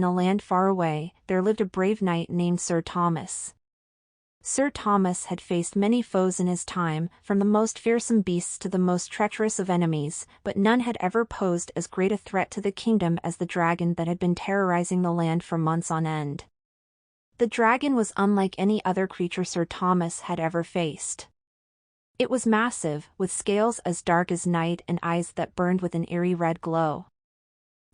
in a land far away, there lived a brave knight named Sir Thomas. Sir Thomas had faced many foes in his time, from the most fearsome beasts to the most treacherous of enemies, but none had ever posed as great a threat to the kingdom as the dragon that had been terrorizing the land for months on end. The dragon was unlike any other creature Sir Thomas had ever faced. It was massive, with scales as dark as night and eyes that burned with an eerie red glow.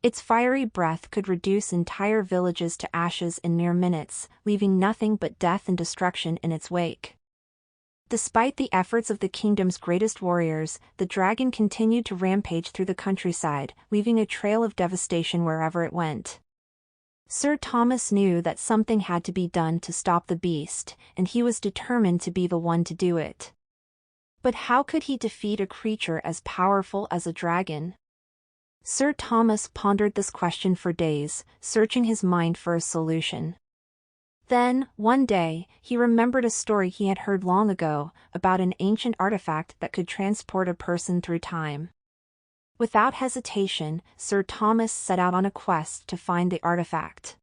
Its fiery breath could reduce entire villages to ashes in mere minutes, leaving nothing but death and destruction in its wake. Despite the efforts of the kingdom's greatest warriors, the dragon continued to rampage through the countryside, leaving a trail of devastation wherever it went. Sir Thomas knew that something had to be done to stop the beast, and he was determined to be the one to do it. But how could he defeat a creature as powerful as a dragon? Sir Thomas pondered this question for days, searching his mind for a solution. Then, one day, he remembered a story he had heard long ago, about an ancient artifact that could transport a person through time. Without hesitation, Sir Thomas set out on a quest to find the artifact.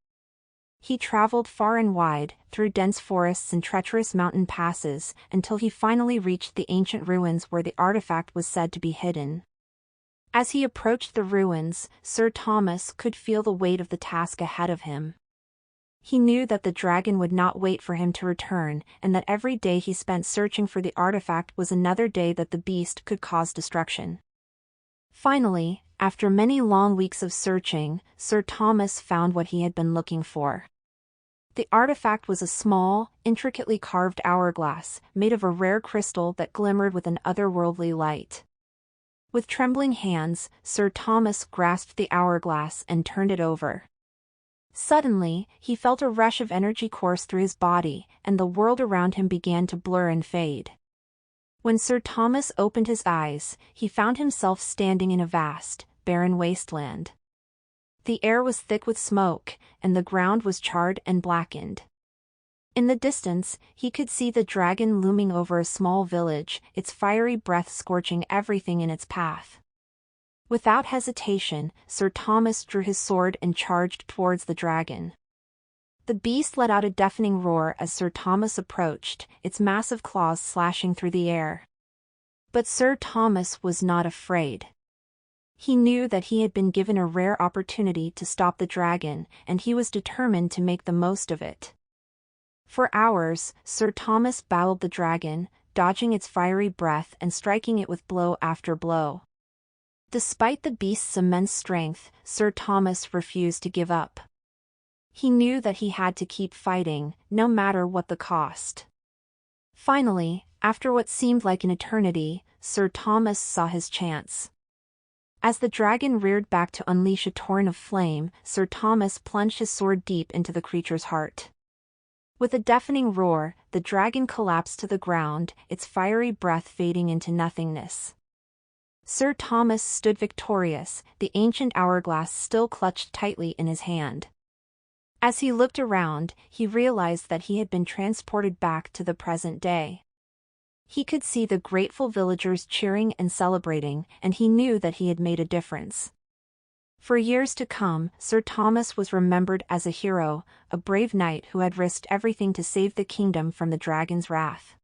He traveled far and wide, through dense forests and treacherous mountain passes, until he finally reached the ancient ruins where the artifact was said to be hidden. As he approached the ruins, Sir Thomas could feel the weight of the task ahead of him. He knew that the dragon would not wait for him to return, and that every day he spent searching for the artifact was another day that the beast could cause destruction. Finally, after many long weeks of searching, Sir Thomas found what he had been looking for. The artifact was a small, intricately carved hourglass, made of a rare crystal that glimmered with an otherworldly light. With trembling hands, Sir Thomas grasped the hourglass and turned it over. Suddenly, he felt a rush of energy course through his body, and the world around him began to blur and fade. When Sir Thomas opened his eyes, he found himself standing in a vast, barren wasteland. The air was thick with smoke, and the ground was charred and blackened. In the distance, he could see the dragon looming over a small village, its fiery breath scorching everything in its path. Without hesitation, Sir Thomas drew his sword and charged towards the dragon. The beast let out a deafening roar as Sir Thomas approached, its massive claws slashing through the air. But Sir Thomas was not afraid. He knew that he had been given a rare opportunity to stop the dragon, and he was determined to make the most of it. For hours, Sir Thomas battled the dragon, dodging its fiery breath and striking it with blow after blow. Despite the beast's immense strength, Sir Thomas refused to give up. He knew that he had to keep fighting, no matter what the cost. Finally, after what seemed like an eternity, Sir Thomas saw his chance. As the dragon reared back to unleash a torrent of flame, Sir Thomas plunged his sword deep into the creature's heart. With a deafening roar, the dragon collapsed to the ground, its fiery breath fading into nothingness. Sir Thomas stood victorious, the ancient hourglass still clutched tightly in his hand. As he looked around, he realized that he had been transported back to the present day. He could see the grateful villagers cheering and celebrating, and he knew that he had made a difference. For years to come, Sir Thomas was remembered as a hero, a brave knight who had risked everything to save the kingdom from the dragon's wrath.